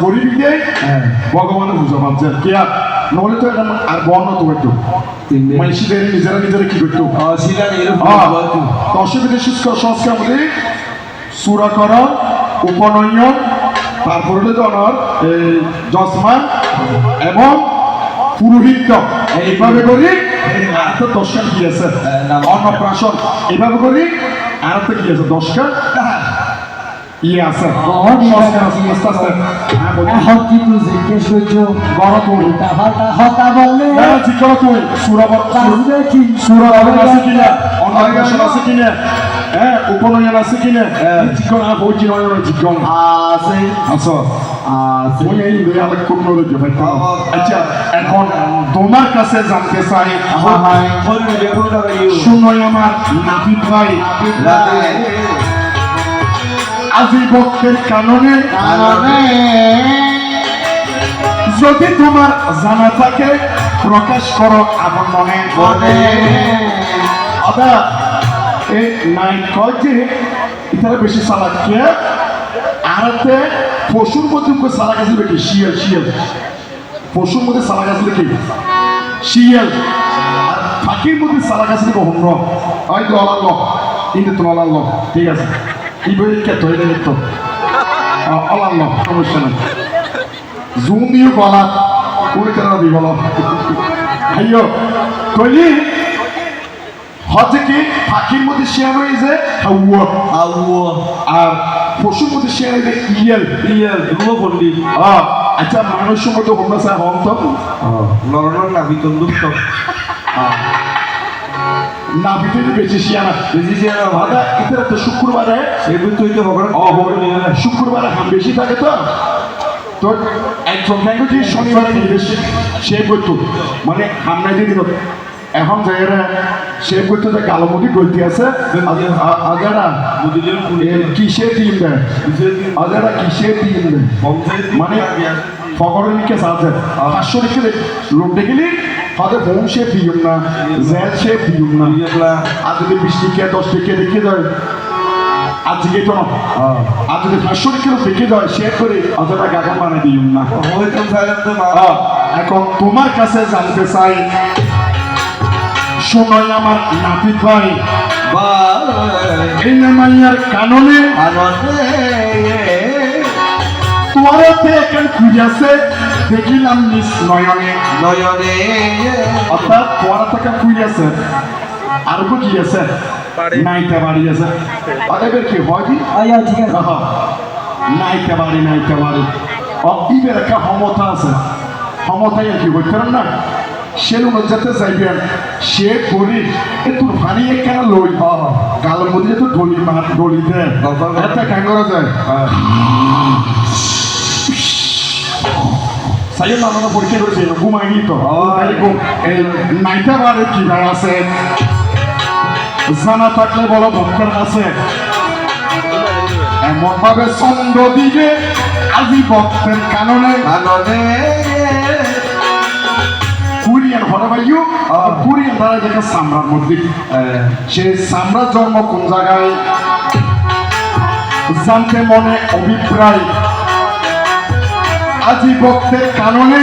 গরিবীকে ভগবানের পূজা পাচ্ছে কি আর নহলে তো এটা আর বর্ণ তো একটু মানুষদের নিজেরা নিজেরা কি করতো অসুবিধা সংস্কার মধ্যে সুরাকরণ উপনয়ন তারপরে জনর যজমান এবং পুরোহিত এইভাবে করি আর তো 10 কি আছে অন্নপ্রাশন এইভাবে করি আর তো কি আছে 10 ইয়ে আছে এখন কিন্তু জিজ্ঞেস করছো বড় তুই হতা বললে জিজ্ঞাসা তুই সুরাবরণ আছে কিনা অন্নপ্রাশন আছে কিনা হ্যাঁ উপনয়ন আছে কিনা জিজ্ঞাসা বলছি জিজ্ঞাসা আছে আচ্ছা আছে তুমি এই আলাদা কোন নলেজ ভাই আচ্ছা এখন তোমার কাছে জানতে চাই শুনোই আমার নাবিদ ভাই আজীবকের কারণে যদি তোমার জানা থাকে প্রকাশ করো আমার মনে মনে আদা এই নাই কয় যে ইতারা বেশি চালাক কে আরতে পশুর মধ্যে চালাক আছে কি শিয়াল শিয়াল পশুর মধ্যে চালাক আছে কি শিয়াল আর পাখির মধ্যে চালাক আছে কি হন্র হয়তো অলাল কিন্তু তো অলাল ঠিক আছে এই বই কে তৈরি তো অলাল সমস্যা নেই জুম দিও গলা কোন কেন দি বলো আইয়ো কইলি হচ্ছে কি পাখির মধ্যে শেয়ার হয়েছে আর পশুর মধ্যে শেয়ার হয়েছে ইয়েল এগুলো বললি আচ্ছা মানুষের মধ্যে হোমনা স্যার হম তো নরনর নাবি তন্দুক তো না ভিতরে বেশি শিয়ানা দাদা এটা তো শুক্রবারে সেগুলো তো হইতে হবে শুক্রবারে হাম বেশি থাকে তো তোর একজন ল্যাঙ্গুয়েজ শনিবারে বেশি সে করতো মানে হামনা দিয়ে দিল এখন জায়গাটা সে করতে যে কালোমতি গলতি আছে আজারা কিসে টিম দেয় আজারা কিসে টিম দেয় মানে ফকরের লিখে আছে 500 লিখে লোক দেখলি হয়তো হোম সে দিও না জেল সে দিও না আর যদি 20 টিকে 10 টিকে দেখে যায় আজকে তো না আর যদি 500 টিকে দেখে যায় সে করে অতটা গাগা মানে দিও না এখন তোমার কাছে জানতে চাই শোনাই আমার নাপিত ভাই এই নামাইয়ার কাননে তোরাতে এখন খুঁজেছে দেখিলাম নিজ নয়নে অর্থাৎ তোরা থেকে খুঁজেছে আর কি আছে নাইতে বাড়ি আছে অতএবের কি হয় কি ঠিক আছে নাইতে বাড়ি ইবের একটা ক্ষমতা আছে ক্ষমতায় কি হইতে না সেরকম যাতে যাইবেন সে গরিব একটু পানি কেন লই গালের মধ্যে তো ডলি দেয় একটা কেন করা যায় সাইয়ের নানা পরীক্ষা করেছে ঘুমায়নি তো এই নাইটা বারে কি ভাই আছে জানা থাকলে বলো ভক্তের আছে এমন ভাবে ছন্দ দিবে আজি ভক্তের কাননে কুরিয়ান হরে ভাইও কুরিয়ান দ্বারা যেটা সামরার মধ্যে সেই সামরার জন্ম কোন জায়গায় জানতে মনে অভিপ্রায় আজি ভক্তের কারণে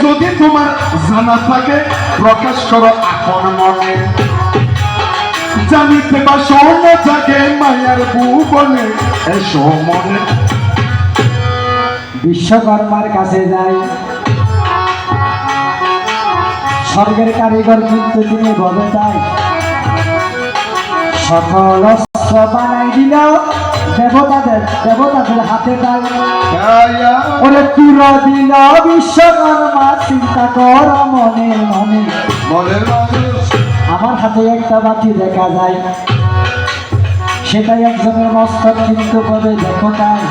যদি তোমার জানা থাকে প্রকাশ করো আপন মনে জানিতে বা স্বর্ণ থাকে মায়ার ভুবনে এসো মনে বিশ্বকর্মার কাছে যাই স্বর্গের কারিগর কিন্তু তিনি বলে তাই সকল অস্ত্র বানাই দিল দেবতাদের হাতে তাই ওরে তুর দিল বিশ্বকর্মা চিন্তা কর মনে মনে আমার হাতে একটা বাতি দেখা যায় সেটাই একজনের মস্তক কিন্তু বলে দেখো তাই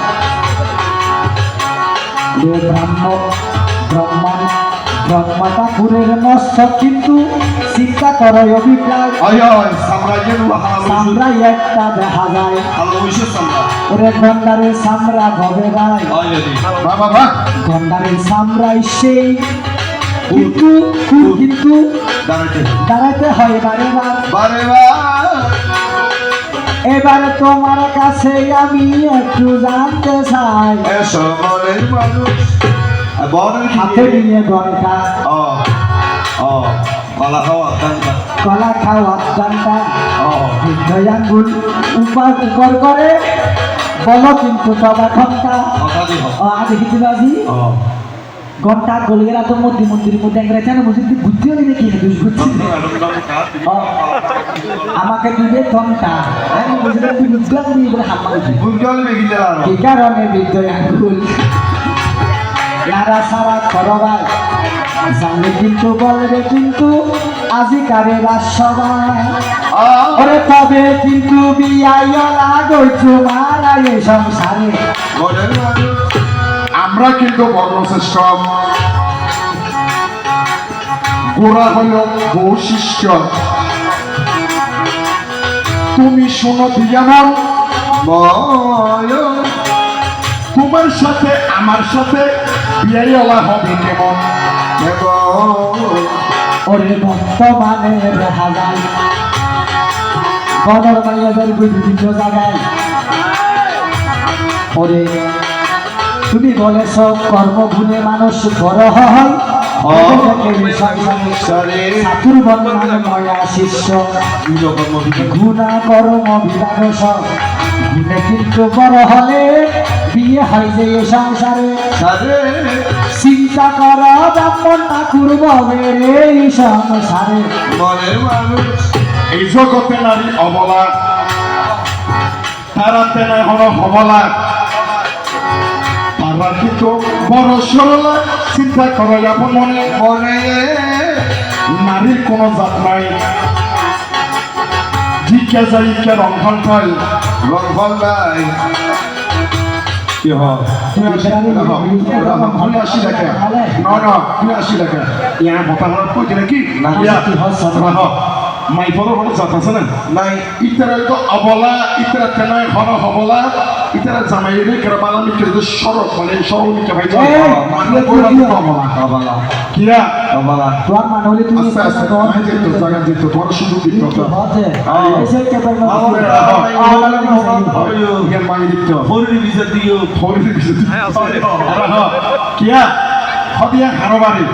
ব্রহ্মা ঠাকুরের মস্তক কিন্তু চিন্তা করে অভিপ্রায় সামরাই একটা দেখা যায় ওরে গন্ডারের সামরা ভবে রায় গন্ডারের সামরাই সেই কিন্তু দাঁড়াতে হয় বারে বার এবারে তোমার কাছে আমি একটু জানতে চাই এসো মনের মানুষ বনের হাতে নিয়ে ঘন্টা ও ও কলা খাওয়া কান্না কলা খাওয়া ঘন্টা ও দুই আঙ্গুল উপর করে বলো কিন্তু তবা ঘন্টা কথা দিব ও আগে কিছু বাজি ও ঘন্টা গলিগেরা তো মন্দিরের মধ্যে একটা বুঝি বুদ্ধি হলি নাকি বুঝছি ও, আমাকে দিবে ঘন্টা আমি বুঝলাম তুই বুঝলাম তুই বলে হাত মারছি বুঝল বেগি দিলাম কি কারণে বিদ্যুৎ আঙ্গুল ইয়ারা সারা করবাই জানে কিন্তু বলবে কিন্তু আজিকারে সবাই ওরে তবে কিন্তু বিয়াইলা গইছো মারা এই সংসারে মনের মানুষ আমরা কিন্তু বর্ণশ্রেষ্ঠ গোড়া হল বৈশিষ্ট্য তুমি শোনো দিয়ামন ময় তোমার সাথে আমার সাথে বিয়াইওয়ালা হবে কেমন ওরে বর্তমানে দেখা যায় বদর মাইয়াদের বিভিন্ন জায়গায় ওরে তুমি বলেছ কর্মভূলে মানুষ বড় হয় চাতুর বর্ণায় ময়া শিষ্য গুণা কর্ম বিভাগ সব গুণে কিন্তু বড় হলে বিয়ে হয় যে এ সংসারে চিন্তা কর ব্রাহ্মণ ঠাকুর ববে রে এই সংসারে মনের মানুষ এই জগতে নারী অবলা তারাতে নাই হল হবলা তারা কিন্তু বড় সরল চিন্তা করো আপন মনে মনে নারীর কোনো জাত নাই জিজ্ঞা যাই কে রংফল পাই রংফল নাই কি হয় তুমি আসি দেখে তুমি আসি দেখে ইয়ার বতাহর কই দিলে কি মাই ফলো হলে জাত আছে না নাই ইতারা তো অবলা ইতারা তেনায় হর হবলা ইতারা জামাইরে কেরবালা মিকে সরক মানে সরল মিকে ভাই মানে কইরা তো অবলা কবালা কিয়া কবালা তোমার মানে হলে তুমি আস্তে আস্তে আমি যেত জায়গা যেত তোর শুধু দিত ইয়ার মানি দিত ফোরি ভিসা দিও ফোরি দিত কিয়া হদিয়া হারবারি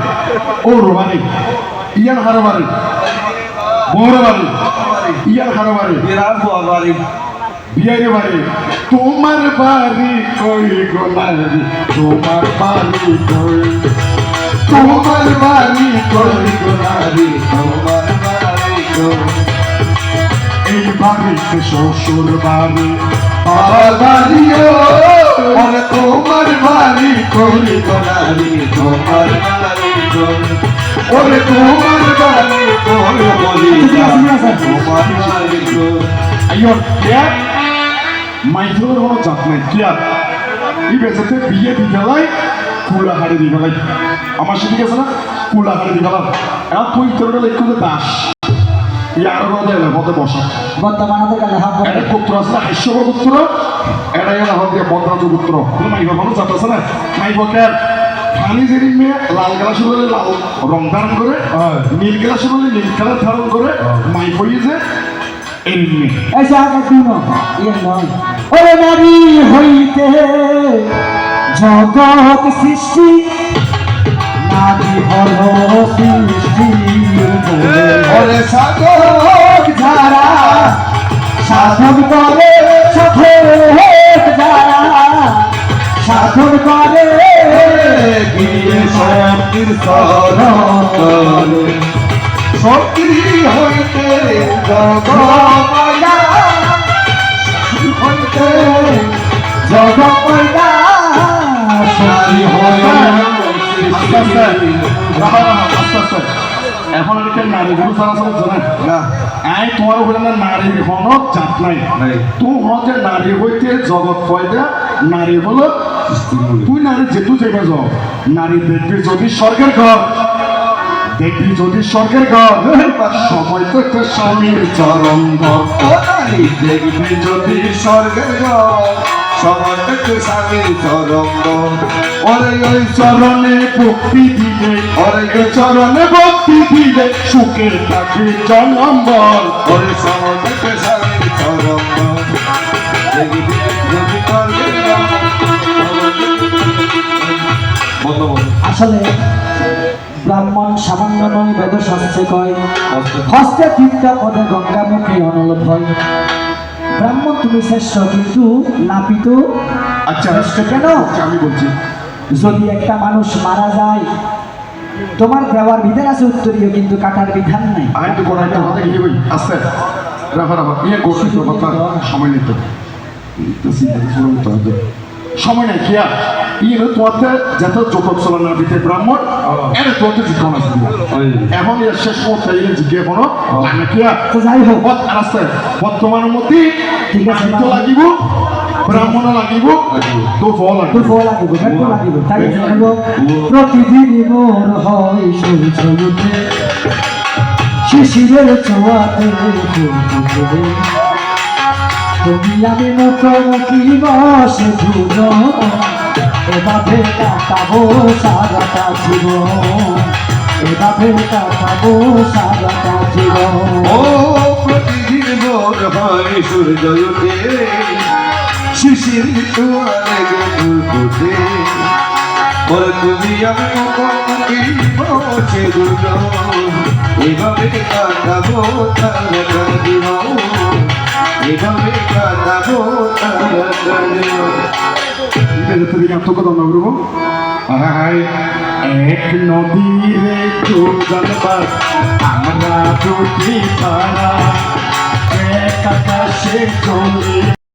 ও রোবারি ইয়ার হারবারি বড় বাড়ি ইয়ার হারবারি বিরাট বাড়ি বিয়ের বাড়ি তোমার বাড়ি কই গো নারী তোমার বাড়ি কই তোমার বাড়ি কই গো নারী তোমার বাড়ি গো এই বাড়িতে শ্বশুর বাড়ি আমার বাড়ি ও ওরে তোমার বাড়ি কই গো নারী তোমার বাড়ি গো ওরে তোমার বাড়ি কই বলি তোমার বাড়ি গো আইয়র কিয়া মাইফুলের কোনো জাত নাই কিয়া এই বেচাতে বিয়ে দিবেলাই কুলা হাড়ি দিবেলাই আমার সাথে গেছে না কুলা হাড়ি দিবেলাম এখন তুই তোর একটু দাস ইয়ার রোদে মধ্যে বসা বর্তমানে এটা পুত্র আছে না হাস্যকর পুত্র এটা গেল হচ্ছে বদরাজ পুত্র তুমি মাইবা মানুষ জাত আছে না মাইবকে পানি যেদিন মেয়ে লাল গ্লাস হলে লাল রং ধারণ করে নীল গ্লাস হলে নীল কালার ধারণ করে মাই বইয়ে যে এমনি এসে আগে শুনো ইয়ে নয় ওরে নারী হইতে জগৎ সৃষ্টি নারী হলো সৃষ্টি ওরে সাগর যারা সাধন করে সাথে যারা সাধন করে গিয়ে শক্তির শরণ শক্তি হইতে জগমায়া হইতে জগৎ সারি হয় আস্তে আস্তে এখন এদিকে নারীগুলো চলাচল জানেন না আই তোমার বলে না নারীর কোনো জাত নাই নাই তুই হচ্ছে নারী হইতে জগৎ পয়দা নারী হলো তুই নারী যেটু যাইবে যাও নারী দেখবি যদি স্বর্গের ঘর দেখবি যদি স্বর্গের ঘর সময় তো একটা স্বামীর চরম ঘর নারী দেখবি যদি স্বর্গের সময় একটু স্বামীর চরম ওরে ওই চরণে ভক্তি দিলে ওরে ওই চরণে ভক্তি দিলে সুখের থাকবে জনম্বর ওরে সময় একটু স্বামীর চরম বন্ধ বন্ধ আসলে ব্রাহ্মণ সামান্য নয় বেদ শাস্ত্রে কয় হস্তে তীর্থ পদে গঙ্গা মুখে অনল ভয় ব্রাহ্মণ তুমি শ্রেষ্ঠ কিন্তু নাপিত আচ্ছা শ্রেষ্ঠ কেন আচ্ছা, আমি বলছি যদি একটা মানুষ মারা যায় তোমার দেওয়ার বিধান আছে উত্তরীয় কিন্তু কাটার বিধান নাই আমি তো কোনো একটা কথা গিয়ে বই আস্তে রাখা রাখা ইয়ে করছি তো কথা সময় নিত সময় নাই কিয়া ইয়ে তোমাতে যত যত চলনা দিতে ব্রাহ্মণ এর তোতে জিজ্ঞাসা আছে এখন এর শেষ মুহূর্তে ইয়ে জিজ্ঞাসা কোনো না কিয়া তো যাই হোক পথ আস্তে বর্তমানের মধ্যে ঠিক আছে, তো লাগিব ব্রাহ্মণ লাগিব তো ফল তো লাগিব ফল লাগিব বেটো লাগিব তাই জানিব প্রতিদিন মোর হয় সূর্য উঠে শিশিরের ছোঁয়াতে ফুল ফুটে তুমি আমি মুখোমুখি বসে দুজন এভাবে কাটাবো সারাটা জীবন এভাবে কাটাবো সারাটা জীবন ও প্রতিদিন ভোর হয় সূর্য ওঠে শিশির তোয়ালে ফুল ফোটে বলে তুমি আমি মুখোমুখি বসে দুজন এভাবে কাটাবো তারা জীবন এভাবে কাটাবো তারা জীবন তুমি এত কথা না বলবো এক নদীরে দুজনবার আমরা দুটি পাড়া এক আকাশে চলে